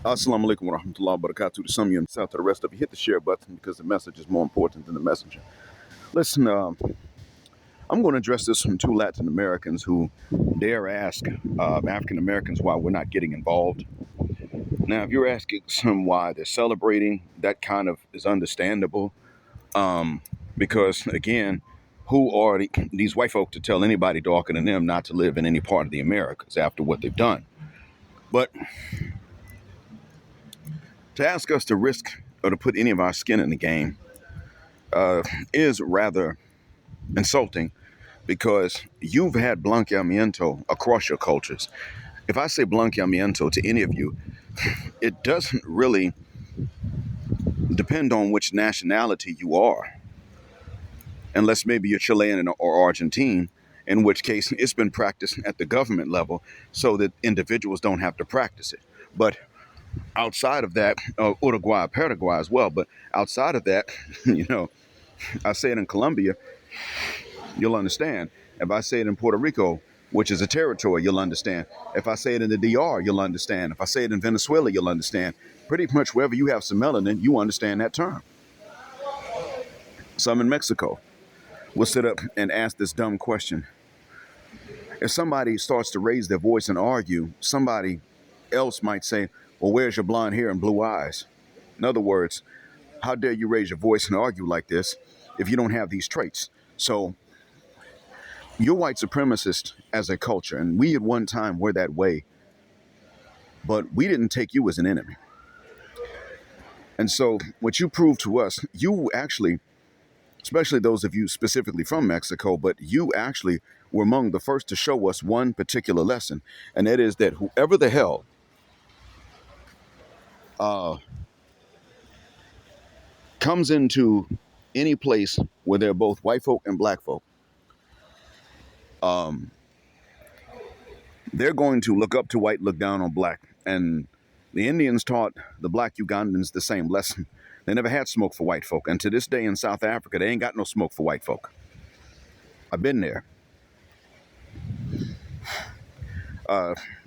Assalamu alaikum wa rahmatullahi wa barakatuh to some of you and south to the rest of you. Hit the share button because the message is more important than the messenger. Listen, I'm going to address this from two Latin Americans who dare ask African Americans why we're not getting involved. Now, if you're asking some why they're celebrating, that kind of is understandable. Because, again, who are these white folk to tell anybody darker than them not to live in any part of the Americas after what they've done? But to ask us to risk or to put any of our skin in the game is rather insulting because you've had blanqueamiento across your cultures. If I say blanqueamiento to any of you, it doesn't really depend on which nationality you are, unless maybe you're Chilean or Argentine, in which case it's been practiced at the government level so that individuals don't have to practice it. But outside of that, Uruguay, Paraguay as well, but outside of that, I say it in Colombia, you'll understand. If I say it in Puerto Rico, which is a territory, you'll understand. If I say it in the DR, you'll understand. If I say it in Venezuela, you'll understand. Pretty much wherever you have some melanin, you understand that term. Some in Mexico will sit up and ask this dumb question. If somebody starts to raise their voice and argue, somebody else might say, well, where's your blonde hair and blue eyes? In other words, how dare you raise your voice and argue like this if you don't have these traits? So you're white supremacist as a culture, and we at one time were that way, but we didn't take you as an enemy. And so what you proved to us, you actually, especially those of you specifically from Mexico, but you actually were among the first to show us one particular lesson, and that is that whoever the hell comes into any place where there are both white folk and black folk, they're going to look up to white, look down on black. And the Indians taught the black Ugandans the same lesson. They never had smoke for white folk. And to this day in South Africa, they ain't got no smoke for white folk. I've been there.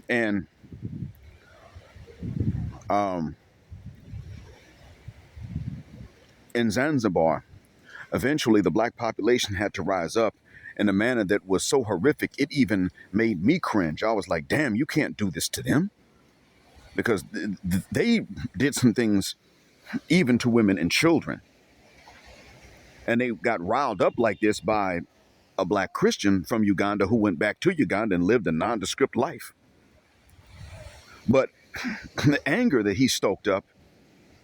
And in Zanzibar, eventually the black population had to rise up in a manner that was so horrific, it even made me cringe. I was like, damn, you can't do this to them. Because they did some things even to women and children. And they got riled up like this by a black Christian from Uganda who went back to Uganda and lived a nondescript life. But the anger that he stoked up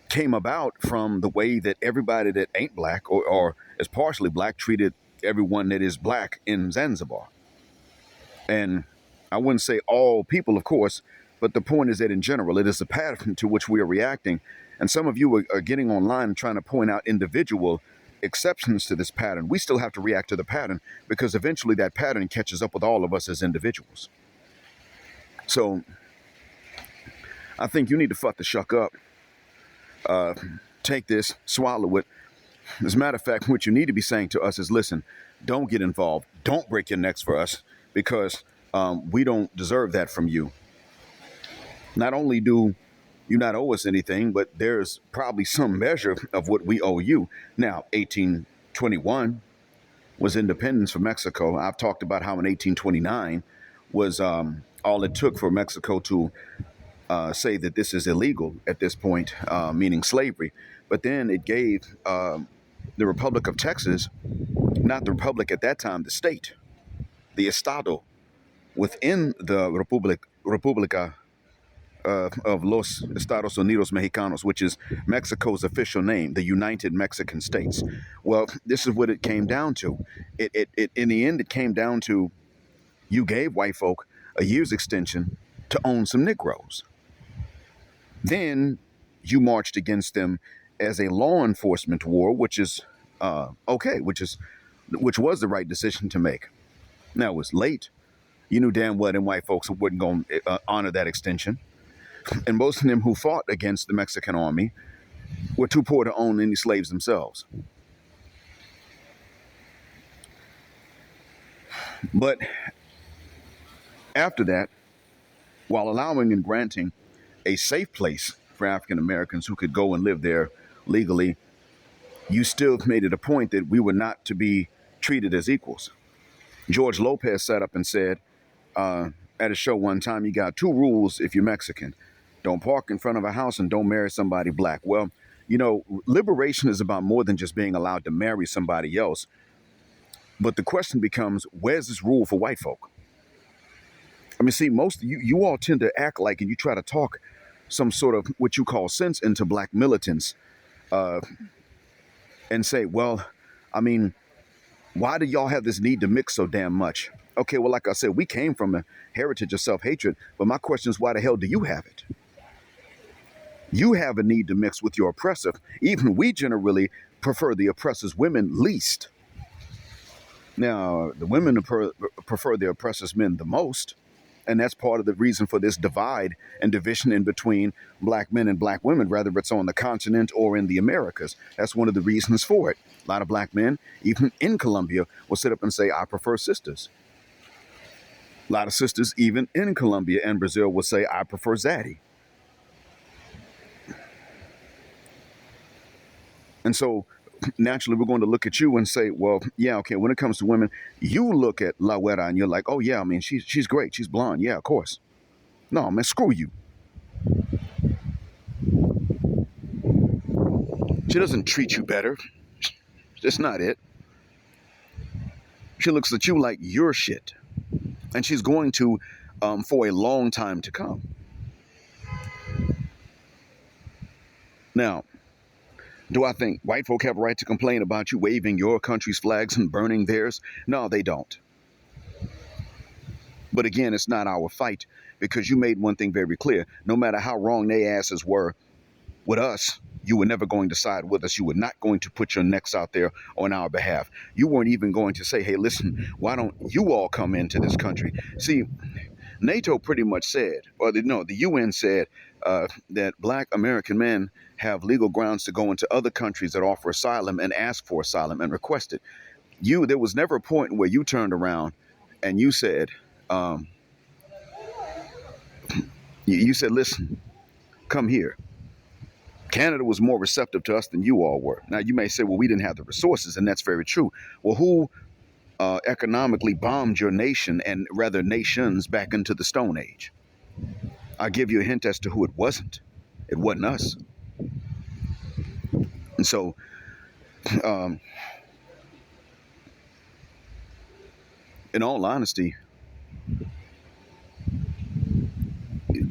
came about from the way that everybody that ain't black or is partially black treated everyone that is black in Zanzibar. And I wouldn't say all people, of course, but the point is that in general, it is a pattern to which we are reacting. And some of you are getting online and trying to point out individual exceptions to this pattern. We still have to react to the pattern because eventually that pattern catches up with all of us as individuals. So I think you need to fuck the shuck up. Take this, swallow it. As a matter of fact, what you need to be saying to us is, listen, don't get involved. Don't break your necks for us because we don't deserve that from you. Not only do you not owe us anything, but there's probably some measure of what we owe you. Now, 1821 was independence for Mexico. I've talked about how in 1829 was all it took for Mexico to say that this is illegal at this point, meaning slavery. But then it gave the Republic of Texas, not the Republic at that time, the state, the Estado, within the República of Los Estados Unidos Mexicanos, which is Mexico's official name, the United Mexican States. Well, this is what it came down to. It in the end, it came down to you gave white folk a year's extension to own some Negroes. Then you marched against them as a law enforcement war, which is okay, which was the right decision to make. Now, it was late. You knew damn well them white folks wasn't going to honor that extension. And most of them who fought against the Mexican army were too poor to own any slaves themselves. But after that, while allowing and granting a safe place for African Americans who could go and live there legally, you still made it a point that we were not to be treated as equals. George Lopez sat up and said uh, at a show one time, you got two rules if you're Mexican: don't park in front of a house and don't marry somebody black. Well, liberation is about more than just being allowed to marry somebody else. But the question becomes, where's this rule for white folk? I mean, see, most you all tend to act like, and you try to talk some sort of what you call sense into black militants, uh, and say, well, I mean, why do y'all have this need to mix so damn much? Okay, well, like I said, we came from a heritage of self-hatred, but my question is, why the hell do you have it? You have a need to mix with your oppressor. Even we generally prefer the oppressor's women least. Now, the women prefer the oppressor's men the most, and that's part of the reason for this divide and division in between black men and black women, whether it's on the continent or in the Americas. That's one of the reasons for it. A lot of black men, even in Colombia, will sit up and say, I prefer sisters. A lot of sisters, even in Colombia and Brazil, will say, I prefer Zaddy. And so naturally, we're going to look at you and say, well, yeah, okay, when it comes to women, you look at La Güera and you're like, oh, yeah, I mean, she's great. She's blonde. Yeah, of course. No, man, screw you. She doesn't treat you better. That's not it. She looks at you like you're shit. And she's going to for a long time to come. Now, do I think white folk have a right to complain about you waving your country's flags and burning theirs? No, they don't. But again, it's not our fight, because you made one thing very clear. No matter how wrong they asses were with us, you were never going to side with us. You were not going to put your necks out there on our behalf. You weren't even going to say, hey, listen, why don't you all come into this country? See, NATO pretty much said, the UN said that black American men have legal grounds to go into other countries that offer asylum and ask for asylum and request it. There was never a point where you turned around and you said, you said, listen, come here. Canada was more receptive to us than you all were. Now, you may say, well, we didn't have the resources, and that's very true. Well, who economically bombed your nation, and rather nations, back into the Stone Age? I'll give you a hint as to who it wasn't. It wasn't us. And so, in all honesty,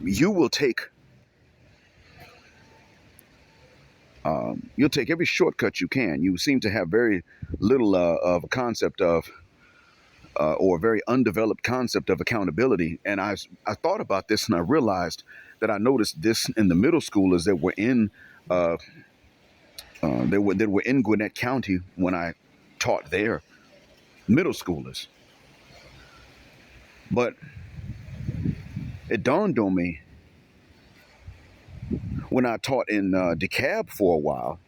you will take you'll take every shortcut you can. You seem to have very little of a concept of or a very undeveloped concept of accountability. And I thought about this, and I realized that I noticed this in the middle schoolers that were in that were in Gwinnett County when I taught there, middle schoolers. But it dawned on me when I taught in DeKalb for a while,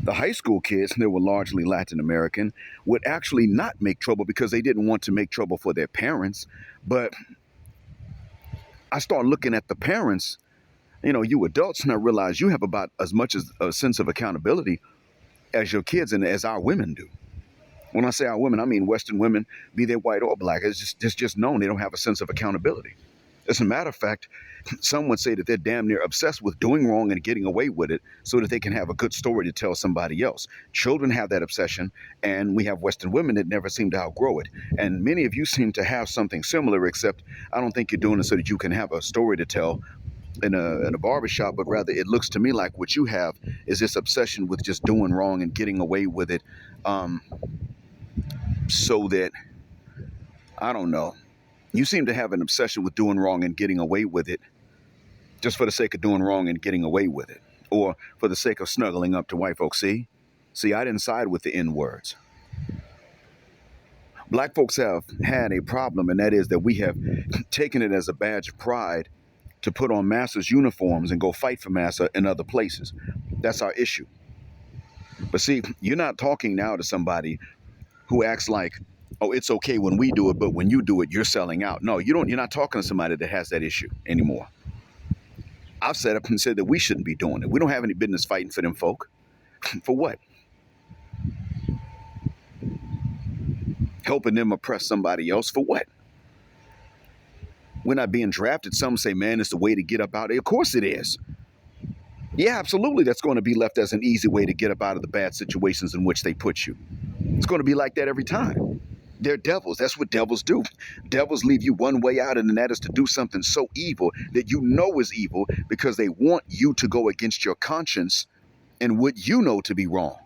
the high school kids, and they were largely Latin American, would actually not make trouble because they didn't want to make trouble for their parents. But I started looking at the parents, you adults, and I realized you have about as much as a sense of accountability as your kids and as our women do. When I say our women, I mean Western women, be they white or black. It's just known they don't have a sense of accountability. As a matter of fact, some would say that they're damn near obsessed with doing wrong and getting away with it so that they can have a good story to tell somebody else. Children have that obsession, and we have Western women that never seem to outgrow it. And many of you seem to have something similar, except I don't think you're doing it so that you can have a story to tell in a barbershop, but rather it looks to me like what you have is this obsession with just doing wrong and getting away with it, so that, I don't know, you seem to have an obsession with doing wrong and getting away with it just for the sake of doing wrong and getting away with it, or for the sake of snuggling up to white folks. See, I didn't side with the N words. Black folks have had a problem, and that is that we have taken it as a badge of pride to put on massa's uniforms and go fight for massa in other places. That's our issue. But see, you're not talking now to somebody who acts like, oh, it's okay when we do it, but when you do it, you're selling out. No, you don't. You're not talking to somebody that has that issue anymore. I've set up and said that we shouldn't be doing it. We don't have any business fighting for them folk. For what? Helping them oppress somebody else for what? We're not being drafted. Some say, man, it's the way to get up out of it. Of course it is. Yeah, absolutely. That's going to be left as an easy way to get up out of the bad situations in which they put you. It's going to be like that every time. They're devils. That's what devils do. Devils leave you one way out, and that is to do something so evil that you know is evil because they want you to go against your conscience and what you know to be wrong.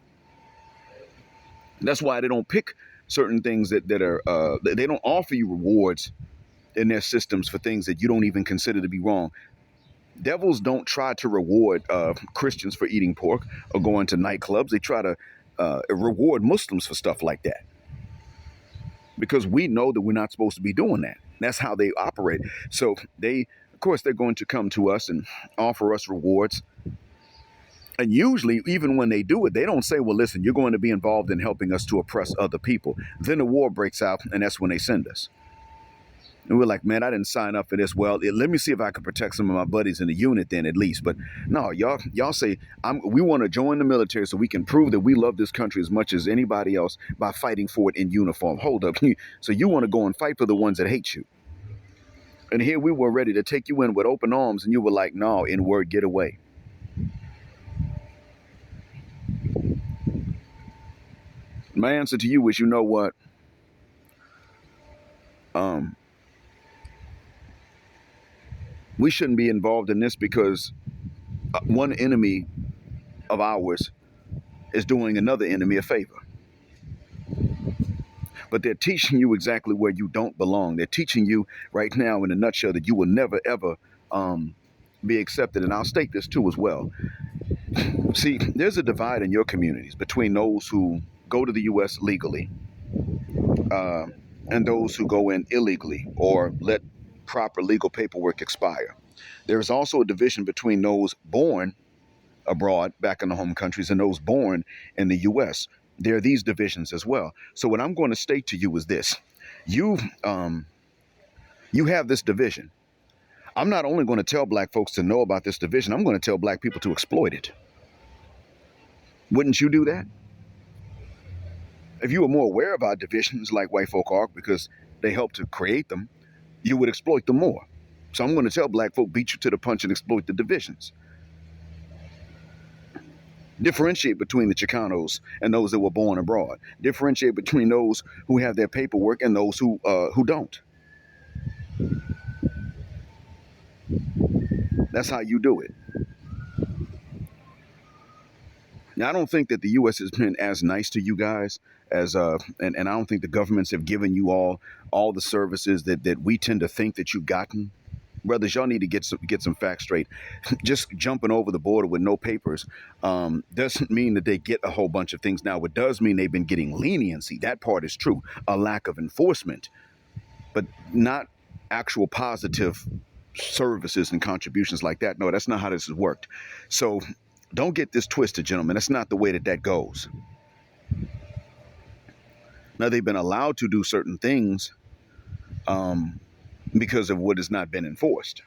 That's why they don't pick certain things that are, they don't offer you rewards in their systems for things that you don't even consider to be wrong. Devils don't try to reward Christians for eating pork or going to nightclubs. They try to reward Muslims for stuff like that. Because we know that we're not supposed to be doing that. That's how they operate. So of course, they're going to come to us and offer us rewards. And usually, even when they do it, they don't say, well, listen, you're going to be involved in helping us to oppress other people. Then the war breaks out, and that's when they send us. And we're like, man, I didn't sign up for this. Well, let me see if I can protect some of my buddies in the unit then at least. But no, y'all say we want to join the military so we can prove that we love this country as much as anybody else by fighting for it in uniform. Hold up. So you want to go and fight for the ones that hate you. And here we were ready to take you in with open arms, and you were like, no, N-word, get away. My answer to you is, you know what? We shouldn't be involved in this because one enemy of ours is doing another enemy a favor. But they're teaching you exactly where you don't belong. They're teaching you right now in a nutshell that you will never, ever be accepted. And I'll state this too as well. See, there's a divide in your communities between those who go to the U.S. legally and those who go in illegally or let proper legal paperwork expire. There is also a division between those born abroad, back in the home countries, and those born in the U.S. There are these divisions as well. So what I'm going to state to you is this. You have this division. I'm not only going to tell black folks to know about this division, I'm going to tell black people to exploit it. Wouldn't you do that? If you were more aware of our divisions like white folk are, because they help to create them, you would exploit them more. So I'm going to tell black folk, beat you to the punch and exploit the divisions. Differentiate between the Chicanos and those that were born abroad. Differentiate between those who have their paperwork and those who don't. That's how you do it. Now, I don't think that the U.S. has been as nice to you guys as and I don't think the governments have given you all the services that we tend to think that you've gotten. Brothers, y'all need to get some facts straight. Just jumping over the border with no papers doesn't mean that they get a whole bunch of things. Now, it does mean they've been getting leniency. That part is true. A lack of enforcement, but not actual positive services and contributions like that. No, that's not how this has worked. So don't get this twisted, gentlemen. That's not the way that goes. Now, they've been allowed to do certain things because of what has not been enforced.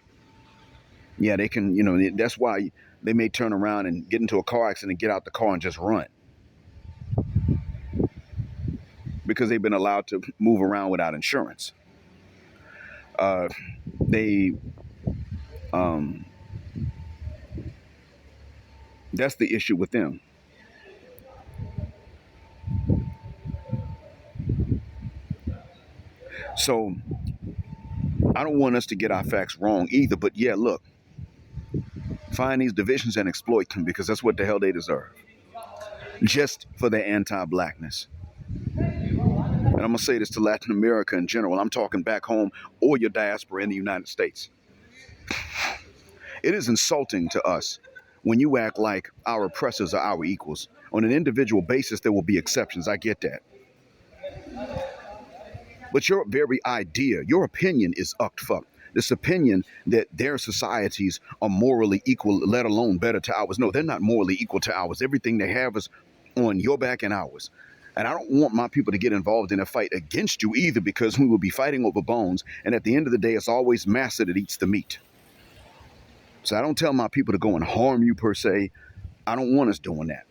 Yeah, they can, that's why they may turn around and get into a car accident and get out the car and just run. Because they've been allowed to move around without insurance. That's the issue with them. So I don't want us to get our facts wrong either, but yeah, look, find these divisions and exploit them because that's what the hell they deserve. Just for their anti-blackness. And I'm going to say this to Latin America in general. I'm talking back home or your diaspora in the United States. It is insulting to us when you act like our oppressors are our equals. On an individual basis, there will be exceptions. I get that. But your very idea, your opinion is fucked. This opinion that their societies are morally equal, let alone better to ours. No, they're not morally equal to ours. Everything they have is on your back and ours. And I don't want my people to get involved in a fight against you either, because we will be fighting over bones. And at the end of the day, it's always massa that eats the meat. So I don't tell my people to go and harm you per se. I don't want us doing that.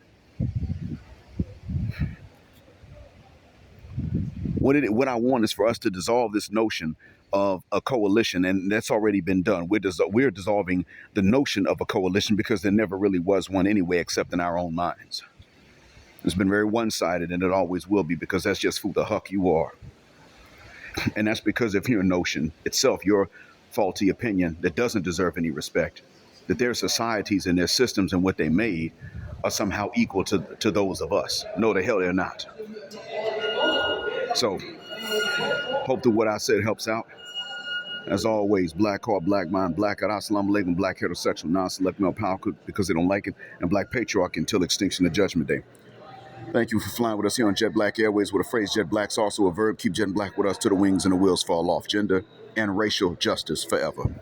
What I want is for us to dissolve this notion of a coalition, and that's already been done. We're dissolving the notion of a coalition because there never really was one anyway, except in our own minds. It's been very one-sided, and it always will be, because that's just who the huck you are. And that's because of your notion itself, your faulty opinion that doesn't deserve any respect, that their societies and their systems and what they made are somehow equal to those of us. No, the hell they're not. So, hope that what I said helps out. As always, black heart, black mind, black out, assalamu alaikum, black heterosexual, non-select male power because they don't like it, and black patriarch until extinction of judgment day. Thank you for flying with us here on Jet Black Airways, where the phrase Jet Black's also a verb. Keep Jet Black with us till the wings and the wheels fall off. Gender and racial justice forever.